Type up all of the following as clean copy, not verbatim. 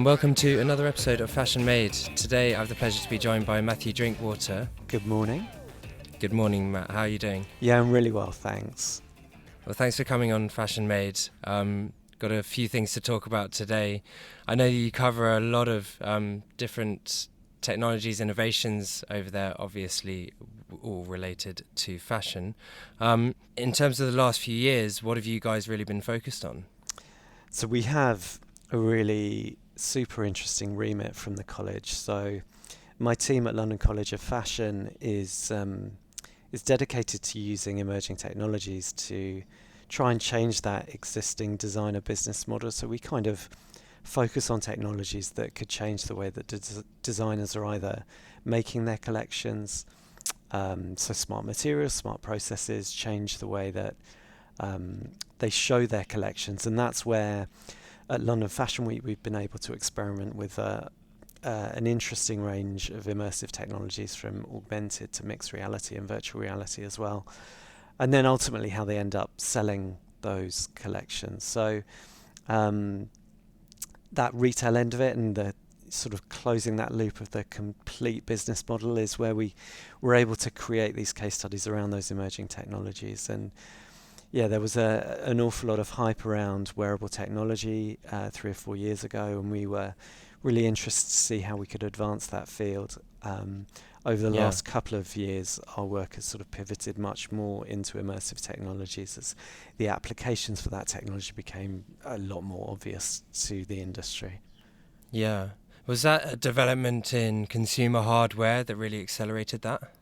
and welcome to another episode of Fashion Made. Today I have the pleasure to be joined by Matthew Drinkwater. Good morning. Good morning, Matt. How are you doing? Yeah, I'm really well, thanks. Well, thanks for coming on Fashion Made. Got a few things to talk about today. I know you cover a lot of different technologies, innovations over there, obviously all related to fashion. In terms of the last few years, what have you guys really been focused on? So we have a really super interesting remit from the college. So my team at London College of Fashion is dedicated to using emerging technologies to try and change that existing designer business model. So we kind of focus on technologies that could change the way that designers are either making their collections, so smart materials, smart processes, change the way that they show their collections. And that's where at London Fashion Week we've been able to experiment with an interesting range of immersive technologies, from augmented to mixed reality and virtual reality as well, and then ultimately how they end up selling those collections. So that retail end of it and the sort of closing that loop of the complete business model is where we were able to create these case studies around those emerging technologies. And yeah, there was an awful lot of hype around wearable technology 3 or 4 years ago, and we were really interested to see how we could advance that field. Over the last couple of years, our work has sort of pivoted much more into immersive technologies as the applications for that technology became a lot more obvious to the industry. Yeah. Was that a development in consumer hardware that really accelerated that?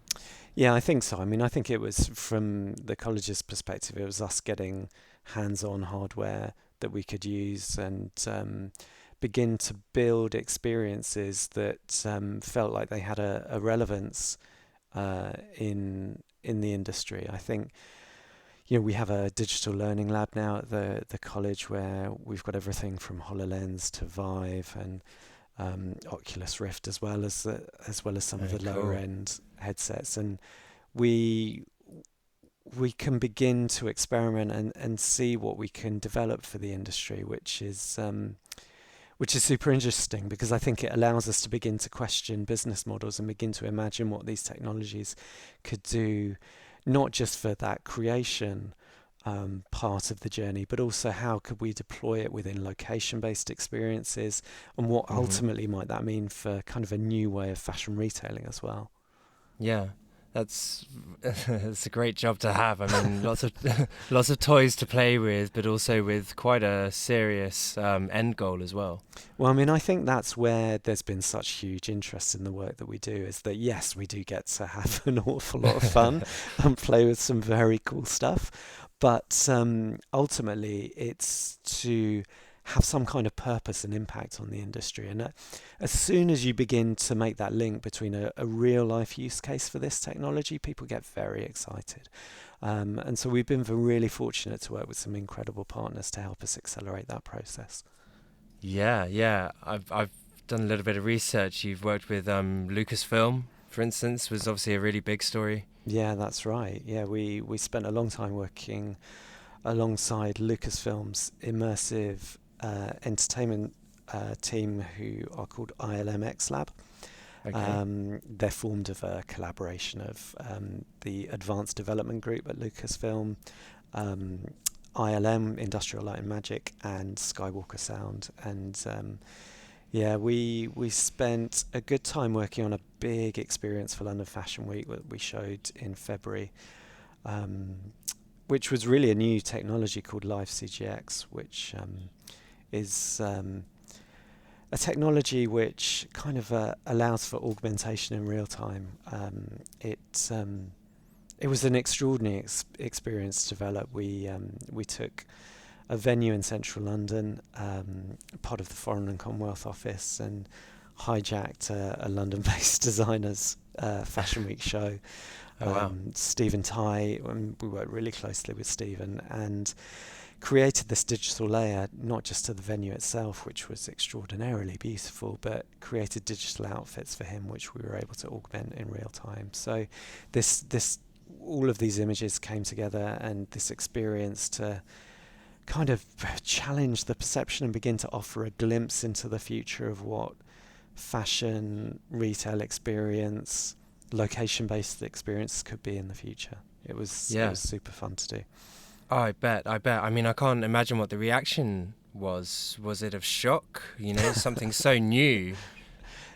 Yeah, I think so. I mean, I think it was, from the college's perspective, it was us getting hands-on hardware that we could use and begin to build experiences that felt like they had a relevance in the industry. I think, we have a digital learning lab now at the college where we've got everything from HoloLens to Vive and Oculus Rift, as well as some of the lower end headsets, and we can begin to experiment and see what we can develop for the industry, which is super interesting, because I think it allows us to begin to question business models and begin to imagine what these technologies could do, not just for that creation part of the journey, but also how could we deploy it within location-based experiences, and what ultimately might that mean for kind of a new way of fashion retailing as well. Yeah, that's a great job to have. I mean, lots of toys to play with, but also with quite a serious end goal as well. Well, I mean, I think that's where there's been such huge interest in the work that we do, is that yes, we do get to have an awful lot of fun and play with some very cool stuff, but ultimately it's to have some kind of purpose and impact on the industry. And as soon as you begin to make that link between a real life use case for this technology, people get very excited. And so we've been really fortunate to work with some incredible partners to help us accelerate that process. Yeah. I've done a little bit of research. You've worked with Lucasfilm, for instance, was obviously a really big story. Yeah, that's right. Yeah, we spent a long time working alongside Lucasfilm's immersive entertainment team, who are called ILM Lab. Okay. They're formed of a collaboration of the Advanced Development Group at Lucasfilm, ILM, Industrial Light and Magic, and Skywalker Sound. And we spent a good time working on a big experience for London Fashion Week that we showed in February, which was really a new technology called Live CGX, which is a technology which kind of allows for augmentation in real time. It was an extraordinary experience to develop. We took a venue in central London, part of the Foreign and Commonwealth Office, and hijacked a London-based designers Fashion Week show. Oh, wow. Stephen Ty, we worked really closely with Stephen and created this digital layer, not just to the venue itself, which was extraordinarily beautiful, but created digital outfits for him, which we were able to augment in real time. So all of these images came together, and this experience to kind of challenge the perception and begin to offer a glimpse into the future of what fashion, retail experience, location-based experience could be in the future. It was super fun to do. Oh, I bet. I mean, I can't imagine what the reaction was. Was it of shock? Something so new.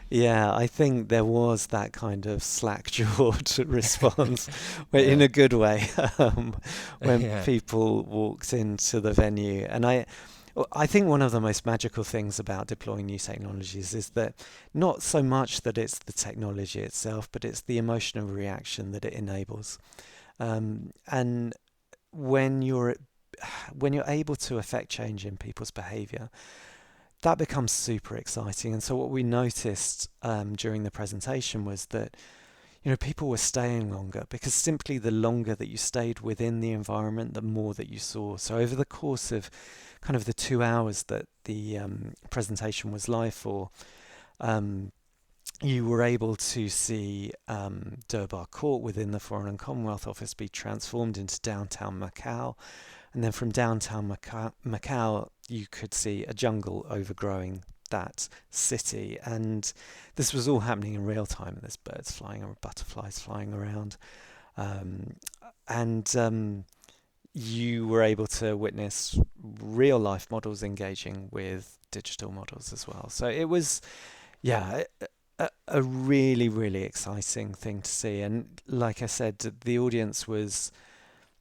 Yeah, I think there was that kind of slack-jawed response, in a good way, when people walked into the venue. And I think one of the most magical things about deploying new technologies is that not so much that it's the technology itself, but it's the emotional reaction that it enables. And when you're able to affect change in people's behaviour, that becomes super exciting. And so what we noticed during the presentation was that people were staying longer, because simply the longer that you stayed within the environment, the more that you saw. So over the course of kind of the 2 hours that the presentation was live for, you were able to see Durbar Court within the Foreign and Commonwealth Office be transformed into downtown Macau. And then from downtown Macau, you could see a jungle overgrowing that city. And this was all happening in real time. There's birds flying or butterflies flying around. And you were able to witness real life models engaging with digital models as well. So it was, a really, really exciting thing to see. And like I said, the audience was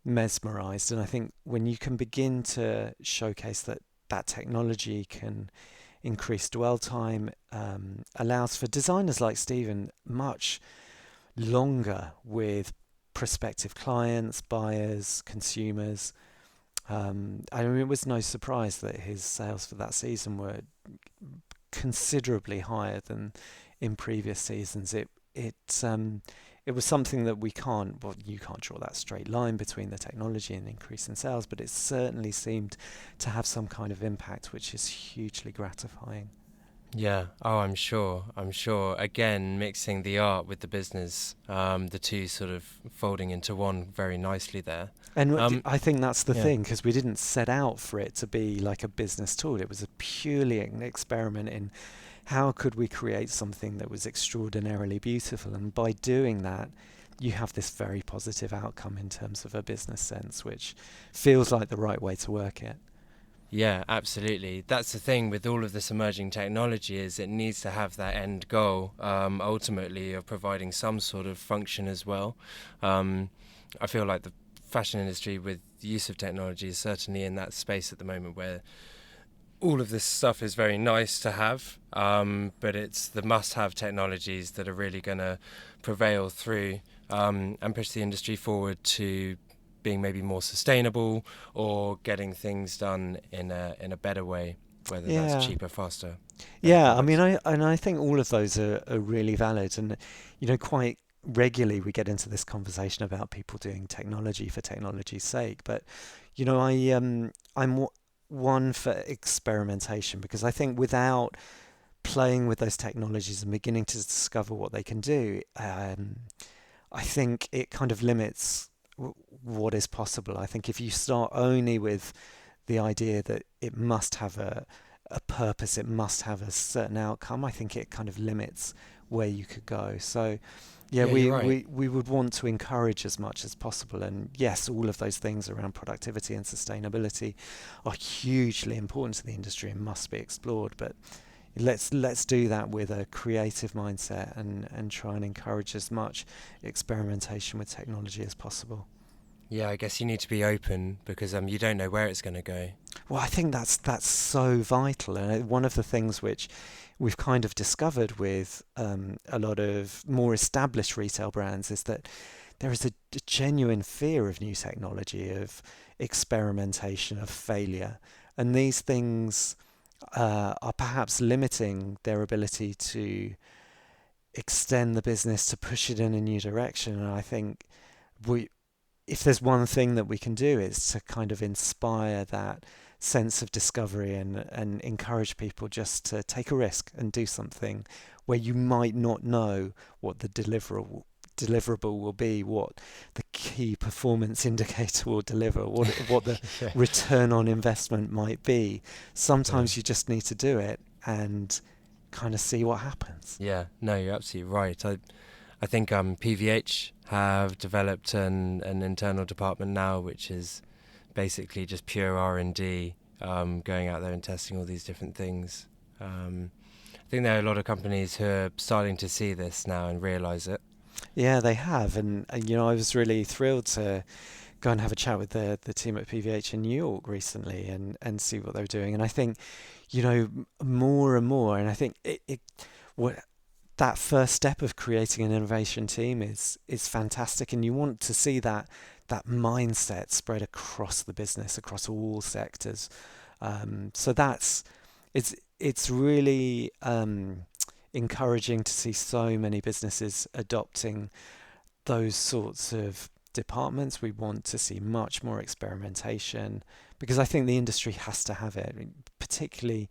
mesmerized. And I think when you can begin to showcase that technology can increase dwell time, allows for designers like Stephen much longer with prospective clients, buyers, consumers. I mean, it was no surprise that his sales for that season were considerably higher than in previous seasons. It was something that you can't draw that straight line between the technology and increase in sales, but it certainly seemed to have some kind of impact, which is hugely gratifying. Yeah. Oh, I'm sure. Again, mixing the art with the business, the two sort of folding into one very nicely there. And I think that's the thing, because we didn't set out for it to be like a business tool. It was purely an experiment in how could we create something that was extraordinarily beautiful. And by doing that, you have this very positive outcome in terms of a business sense, which feels like the right way to work it. Yeah, absolutely. That's the thing with all of this emerging technology, is it needs to have that end goal, ultimately, of providing some sort of function as well. I feel like the fashion industry with the use of technology is certainly in that space at the moment where all of this stuff is very nice to have, but it's the must-have technologies that are really going to prevail through and push the industry forward to being maybe more sustainable or getting things done in a better way, whether that's cheaper, faster. Yeah, I mean, I think all of those are really valid. And, quite regularly we get into this conversation about people doing technology for technology's sake. But, I'm one for experimentation, because I think without playing with those technologies and beginning to discover what they can do, I think it kind of limits what is possible. I think if you start only with the idea that it must have a purpose, it must have a certain outcome, I think it kind of limits where you could go. So we would want to encourage as much as possible. And yes, all of those things around productivity and sustainability are hugely important to the industry and must be explored. But let's do that with a creative mindset and try and encourage as much experimentation with technology as possible. Yeah, I guess you need to be open, because you don't know where it's going to go. Well, I think that's so vital. And one of the things which we've kind of discovered with a lot of more established retail brands is that there is a genuine fear of new technology, of experimentation, of failure. And these things are perhaps limiting their ability to extend the business, to push it in a new direction. And I think if there's one thing that we can do, is to kind of inspire that sense of discovery and encourage people just to take a risk and do something where you might not know what the deliverable will be, what the key performance indicator will deliver, what the Yeah. return on investment might be. Sometimes Yeah. you just need to do it and kind of see what happens. Yeah, no, you're absolutely right. I think PVH have developed an internal department now, which is basically just pure R&D, going out there and testing all these different things. I think there are a lot of companies who are starting to see this now and realise it. Yeah, they have, and I was really thrilled to go and have a chat with the team at PVH in New York recently and see what they were doing. And I think, more and more, and I think what that first step of creating an innovation team is fantastic, and you want to see that mindset spread across the business, across all sectors. So it's really encouraging to see so many businesses adopting those sorts of departments. We want to see much more experimentation because I think the industry has to have it, particularly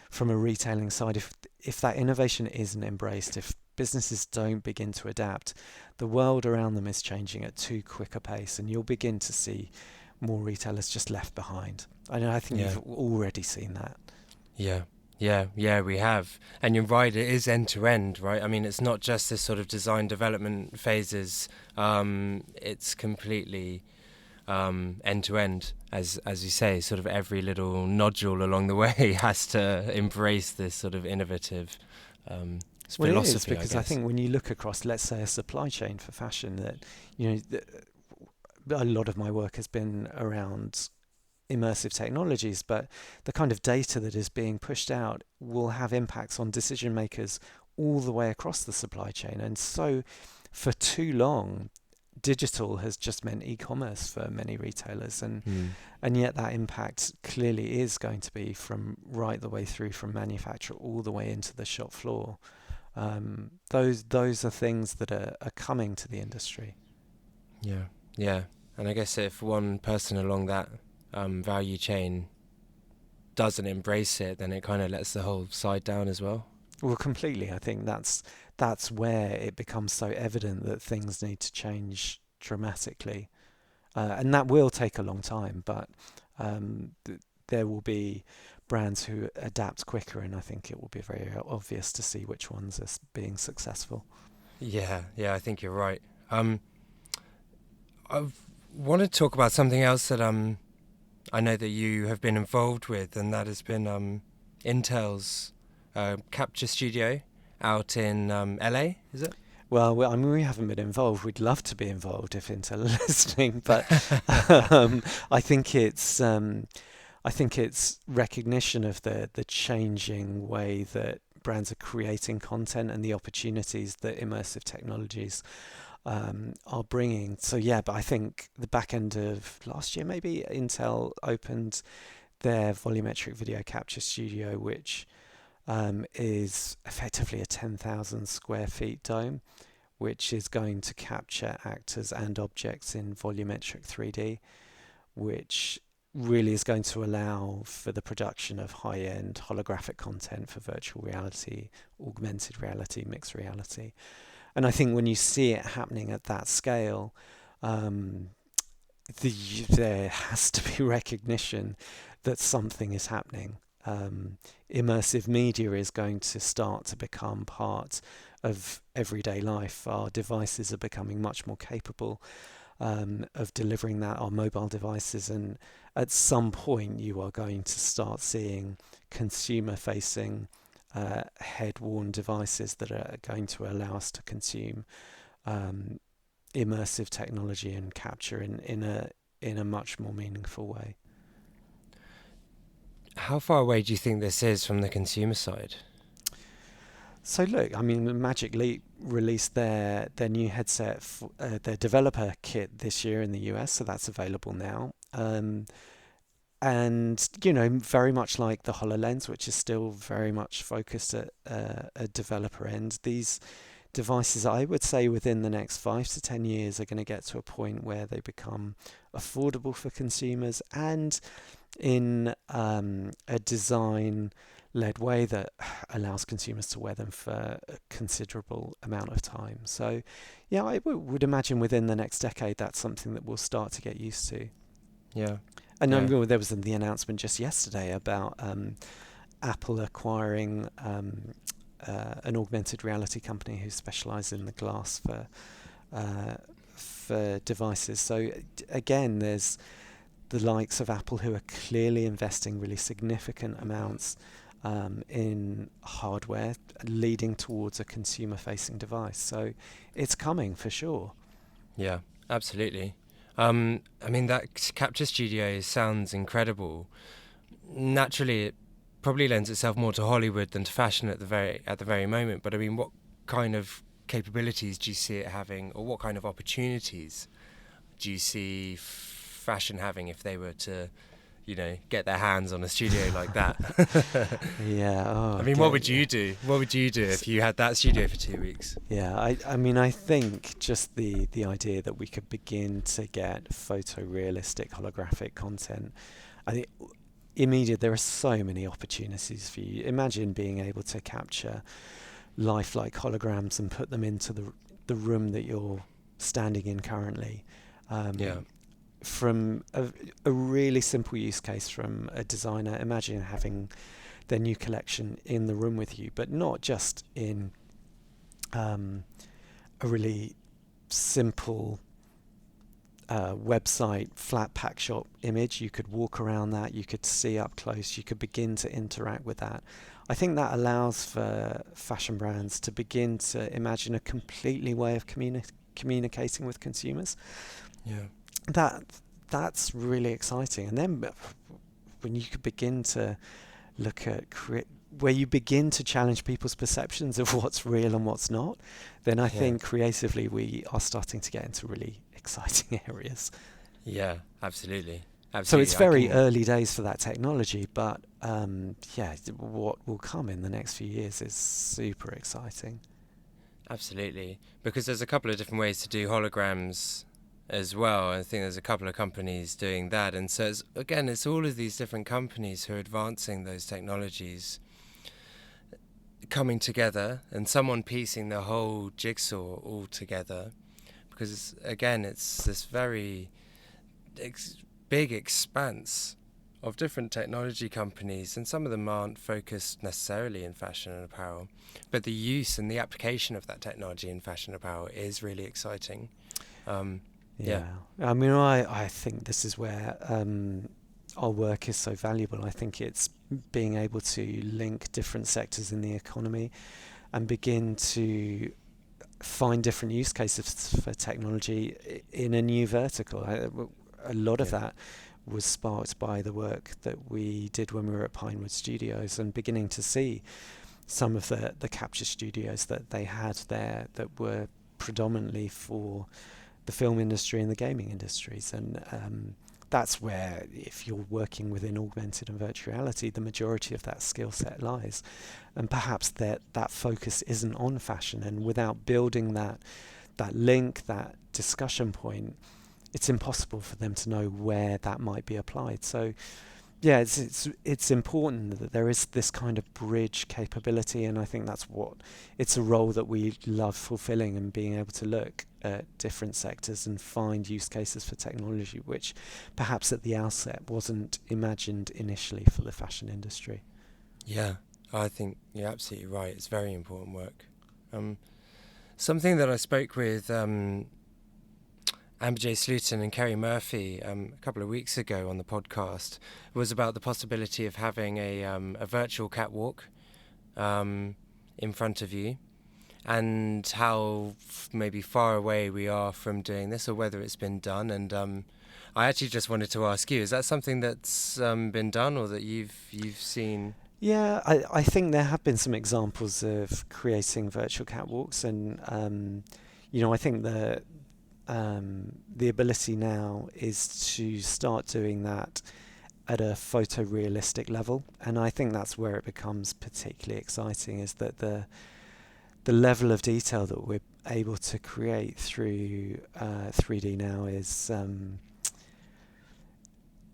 from a retailing side. If that innovation isn't embraced, if businesses don't begin to adapt, the world around them is changing at too quick a pace, and you'll begin to see more retailers just left behind. I think Yeah. you've already seen that. Yeah, we have. And you're right, it is end to end, right? I mean, it's not just this sort of design development phases. It's completely end to end, as you say. Sort of every little nodule along the way has to embrace this sort of innovative Well, it philosophy. is, because I I guess. think when you look across, let's say, a supply chain for fashion, that a lot of my work has been around immersive technologies, but the kind of data that is being pushed out will have impacts on decision makers all the way across the supply chain. And so for too long, digital has just meant e-commerce for many retailers, and yet that impact clearly is going to be from right the way through from manufacture all the way into the shop floor. Those are things that are coming to the industry. Yeah. And I guess if one person along that value chain doesn't embrace it, then it kind of lets the whole side down as well. Well, completely. I think that's where it becomes so evident that things need to change dramatically, and that will take a long time. But there will be brands who adapt quicker, and I think it will be very obvious to see which ones are being successful. Yeah, I think you're right. I want to talk about something else that I know that you have been involved with, and that has been Intel's capture studio out in LA, is it? Well, I mean, we haven't been involved. We'd love to be involved if Intel are listening, but I think it's recognition of the changing way that brands are creating content and the opportunities that immersive technologies are bringing. So yeah, but I think the back end of last year, maybe, Intel opened their volumetric video capture studio, which is effectively a 10,000 square feet dome, which is going to capture actors and objects in volumetric 3D, which really is going to allow for the production of high-end holographic content for virtual reality, augmented reality, mixed reality. And I think when you see it happening at that scale, there has to be recognition that something is happening. Immersive media is going to start to become part of everyday life. Our devices are becoming much more capable of delivering that, our mobile devices, and at some point you are going to start seeing consumer-facing head-worn devices that are going to allow us to consume immersive technology and capture in a much more meaningful way. How far away do you think this is from the consumer side? So look, I mean, Magic Leap released their new headset, their developer kit this year in the US, so that's available now. And, very much like the HoloLens, which is still very much focused at a developer end, these devices, I would say, within the next 5 to 10 years are going to get to a point where they become affordable for consumers, and in a design led way that allows consumers to wear them for a considerable amount of time. So, yeah, I would imagine within the next decade that's something that we'll start to get used to. Yeah. And I Yeah. remember there was the announcement just yesterday about Apple acquiring an augmented reality company who specialise in the glass for devices. So again, there's the likes of Apple who are clearly investing really significant amounts in hardware, leading towards a consumer-facing device. So it's coming for sure. Yeah, absolutely. I mean, that capture studio sounds incredible. Naturally, it probably lends itself more to Hollywood than to fashion at the very moment. But I mean, what kind of capabilities do you see it having, or what kind of opportunities do you see fashion having if they were to, get their hands on a studio like that? Yeah. Oh, I mean, what would you do? What would you do if you had that studio for 2 weeks? Yeah, I mean, I think just the idea that we could begin to get photorealistic holographic content, I think there are so many opportunities for you. Imagine being able to capture lifelike holograms and put them into the room that you're standing in currently. Yeah. From a really simple use case from a designer, imagine having their new collection in the room with you, but not just in a really simple website flat pack shop image. You could walk around that, you could see up close, you could begin to interact with that. I think that allows for fashion brands to begin to imagine a completely way of communicating with consumers. Yeah. That's really exciting. And then when you could begin to look at where you begin to challenge people's perceptions of what's real and what's not, then I think creatively we are starting to get into really exciting areas. Yeah, absolutely. So it's very early days for that technology, but what will come in the next few years is super exciting. Absolutely, because there's a couple of different ways to do holograms as well. I think there's a couple of companies doing that, and so it's all of these different companies who are advancing those technologies coming together, and someone piecing the whole jigsaw all together, because again it's this very big expanse of different technology companies, and some of them aren't focused necessarily in fashion and apparel, but the use and the application of that technology in fashion and apparel is really exciting. Yeah. I mean, I think this is where our work is so valuable. I think it's being able to link different sectors in the economy and begin to find different use cases for technology in a new vertical. A lot of that was sparked by the work that we did when we were at Pinewood Studios, and beginning to see some of the capture studios that they had there that were predominantly for the film industry and the gaming industries. And that's where, if you're working within augmented and virtual reality, the majority of that skill set lies. And perhaps that focus isn't on fashion, and without building that link, that discussion point, it's impossible for them to know where that might be applied. So yeah, it's important that there is this kind of bridge capability, and I think it's a role that we love fulfilling, and being able to look at different sectors and find use cases for technology which perhaps at the outset wasn't imagined initially for the fashion industry. Yeah, I think you're absolutely right. It's very important work. Something that I spoke with Amber J. Sluton and Kerry Murphy a couple of weeks ago on the podcast was about the possibility of having a virtual catwalk in front of you, and how maybe far away we are from doing this, or whether it's been done. And I actually just wanted to ask you, is that something that's been done, or that you've seen? Yeah, I think there have been some examples of creating virtual catwalks, and I think the ability now is to start doing that at a photorealistic level, and I think that's where it becomes particularly exciting, is that the level of detail that we're able to create through 3D now is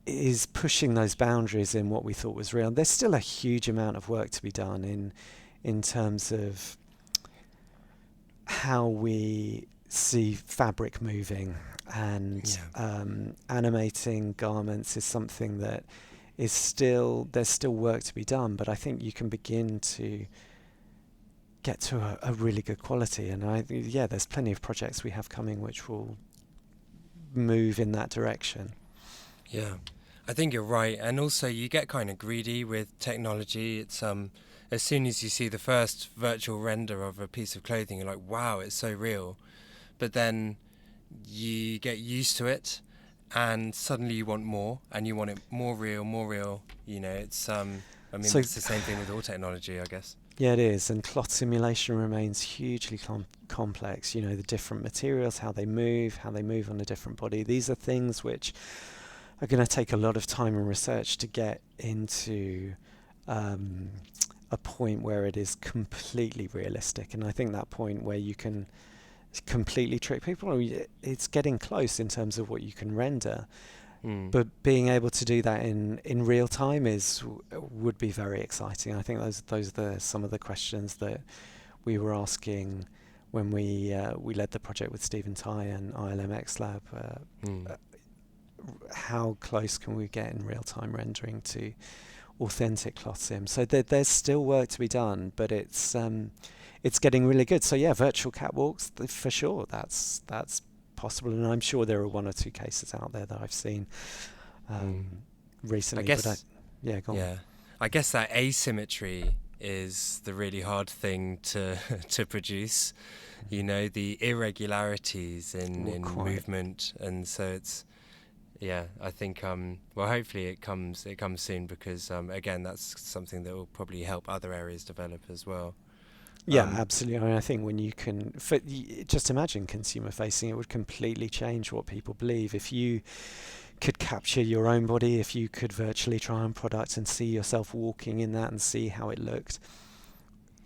is pushing those boundaries in what we thought was real. There's still a huge amount of work to be done in terms of how we see fabric moving, and animating garments is something that is there's still work to be done, but I think you can begin to get to a really good quality. And there's plenty of projects we have coming which will move in that direction. Yeah, I think you're right. And also you get kind of greedy with technology. It's as soon as you see the first virtual render of a piece of clothing, you're like, wow, it's so real. But then you get used to it, and suddenly you want more, and you want it more real. It's it's the same thing with all technology, I guess. Yeah, it is. And cloth simulation remains hugely complex. The different materials, how they move on a different body. These are things which are going to take a lot of time and research to get into a point where it is completely realistic. And I think that point where you can completely trick people, it's getting close in terms of what you can render. But being able to do that in real time would be very exciting. I think those are some of the questions that we were asking when we led the project with Stephen Tai and ILMX Lab. How close can we get in real time rendering to authentic cloth sim? So there's still work to be done, but it's getting really good. So yeah, virtual catwalks, for sure, that's possible, and I'm sure there are one or two cases out there that I've seen recently. I guess, go on. Yeah, I guess that asymmetry is the really hard thing to produce. The irregularities in movement, and so it's. Yeah, I think hopefully it comes soon, because again, that's something that will probably help other areas develop as well. Yeah, absolutely. I think when you can just imagine consumer facing, it would completely change what people believe. If you could capture your own body, if you could virtually try on products and see yourself walking in that and see how it looked.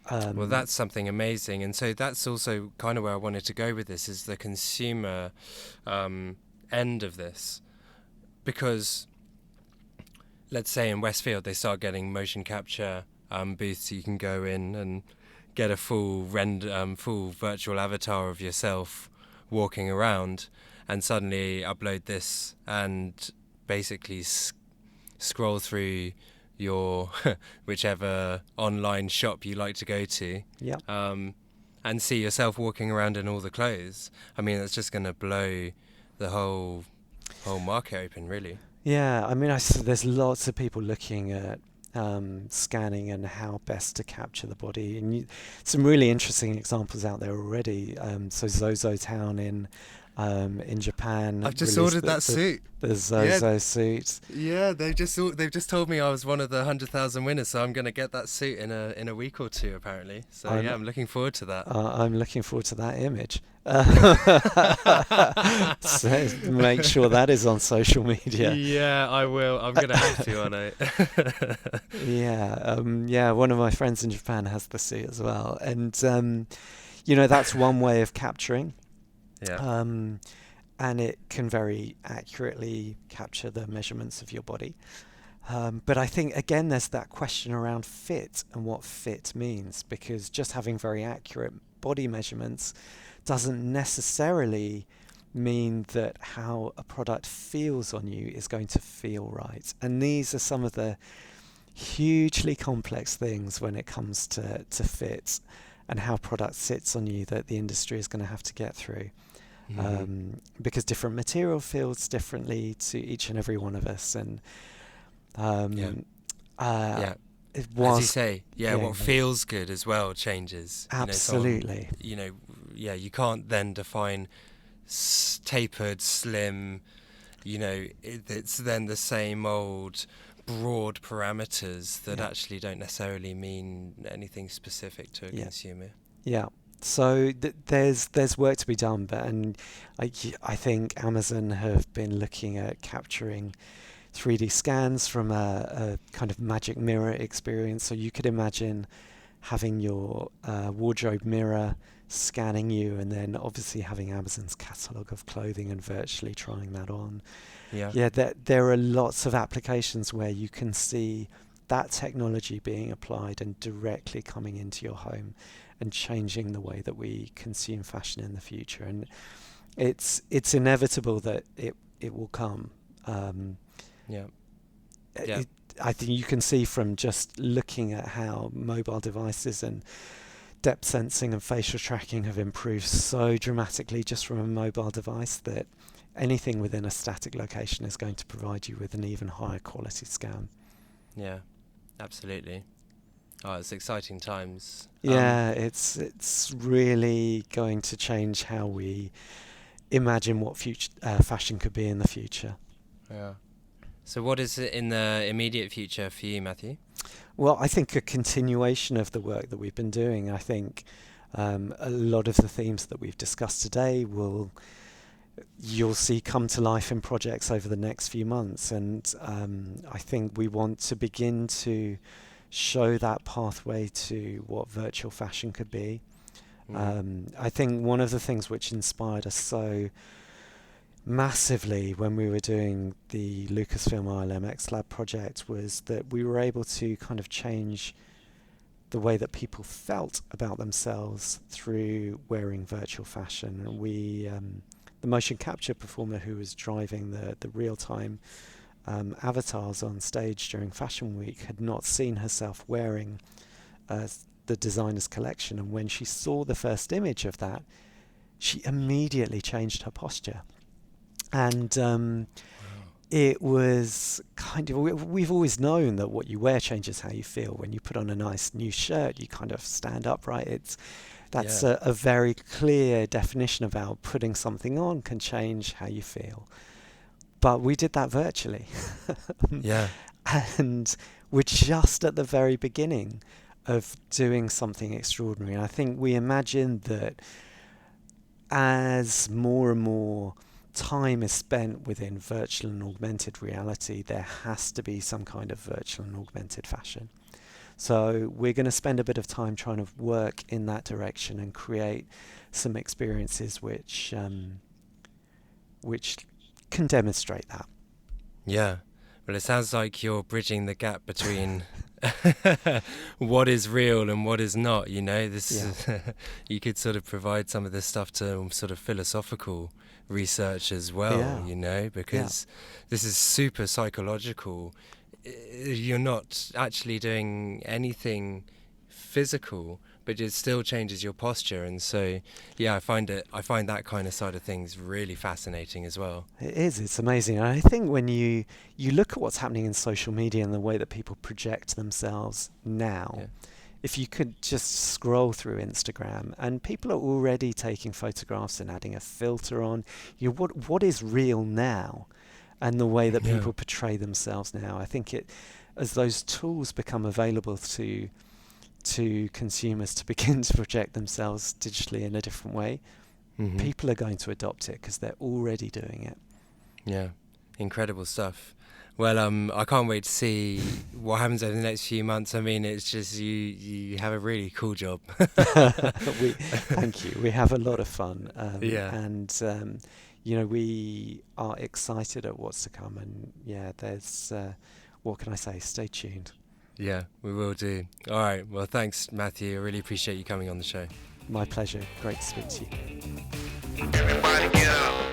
Well, that's something amazing. And so that's also kind of where I wanted to go with this, is the consumer end of this. Because let's say in Westfield they start getting motion capture booths, so you can go in and get a full virtual avatar of yourself walking around, and suddenly upload this and basically scroll through your whichever online shop you like to go to, and see yourself walking around in all the clothes. I mean, it's just going to blow the whole market open, really. Yeah, I mean, there's lots of people looking at scanning and how best to capture the body, and some really interesting examples out there already. So Zozo Town in Japan. I've just ordered that suit. The Zozo suit. Yeah, they've just told me I was one of the 100,000 winners, so I'm going to get that suit in a week or two, apparently. So I'm looking forward to that. I'm looking forward to that image. So make sure that is on social media. Yeah, I will. I'm going to have to, aren't I? Yeah, one of my friends in Japan has the suit as well, and that's one way of capturing. Yeah. And it can very accurately capture the measurements of your body. But I think, again, there's that question around fit and what fit means, because just having very accurate body measurements doesn't necessarily mean that how a product feels on you is going to feel right. And these are some of the hugely complex things when it comes to fit and how product sits on you that the industry is going to have to get through. Because different material feels differently to each and every one of us, and as you say, what feels good as well changes. Absolutely. You can't then define tapered, slim. It's then the same old broad parameters that actually don't necessarily mean anything specific to a consumer. Yeah. So there's work to be done, and I think Amazon have been looking at capturing 3D scans from a kind of magic mirror experience. So you could imagine having your wardrobe mirror scanning you, and then obviously having Amazon's catalogue of clothing and virtually trying that on. Yeah, there are lots of applications where you can see that technology being applied and directly coming into your home and changing the way that we consume fashion in the future. And it's inevitable that it will come. I think you can see from just looking at how mobile devices and depth sensing and facial tracking have improved so dramatically just from a mobile device that anything within a static location is going to provide you with an even higher quality scan. Yeah, absolutely. Oh, it's exciting times. Yeah, it's really going to change how we imagine what future fashion could be in the future. Yeah. So what is it in the immediate future for you, Matthew? Well, I think a continuation of the work that we've been doing. I think a lot of the themes that we've discussed today you'll see come to life in projects over the next few months. And I think we want to begin to show that pathway to what virtual fashion could be. I think one of the things which inspired us so massively when we were doing the Lucasfilm ILM X Lab project was that we were able to kind of change the way that people felt about themselves through wearing virtual fashion. And we, the motion capture performer who was driving the real-time avatars on stage during Fashion Week had not seen herself wearing the designer's collection, and when she saw the first image of that, she immediately changed her posture. And it was kind of, we've always known that what you wear changes how you feel. When you put on a nice new shirt, you kind of stand upright. That's a very clear definition about putting something on can change how you feel. But we did that virtually. Yeah. And we're just at the very beginning of doing something extraordinary. And I think we imagine that as more and more time is spent within virtual and augmented reality, there has to be some kind of virtual and augmented fashion. So we're going to spend a bit of time trying to work in that direction and create some experiences which can demonstrate that. Yeah. Well, it sounds like you're bridging the gap between what is real and what is not, you know. You could sort of provide some of this stuff to sort of philosophical research as well, you know, because this is super psychological. You're not actually doing anything physical, but it still changes your posture. And so I find that kind of side of things really fascinating as well. It is, it's amazing. And I think when you look at what's happening in social media and the way that people project themselves now, if you could just scroll through Instagram, and people are already taking photographs and adding a filter on, what is real now, and the way that people portray themselves now. I think as those tools become available to consumers to begin to project themselves digitally in a different way, people are going to adopt it because they're already doing it. Yeah, incredible stuff. Well, I can't wait to see what happens over the next few months. I mean, it's just you have a really cool job. Thank you. We have a lot of fun. And you know, we are excited at what's to come. And there's what can I say? Stay tuned. Yeah, we will do. All right. Well, thanks, Matthew. I really appreciate you coming on the show. My pleasure. Great to speak to you. Everybody get up.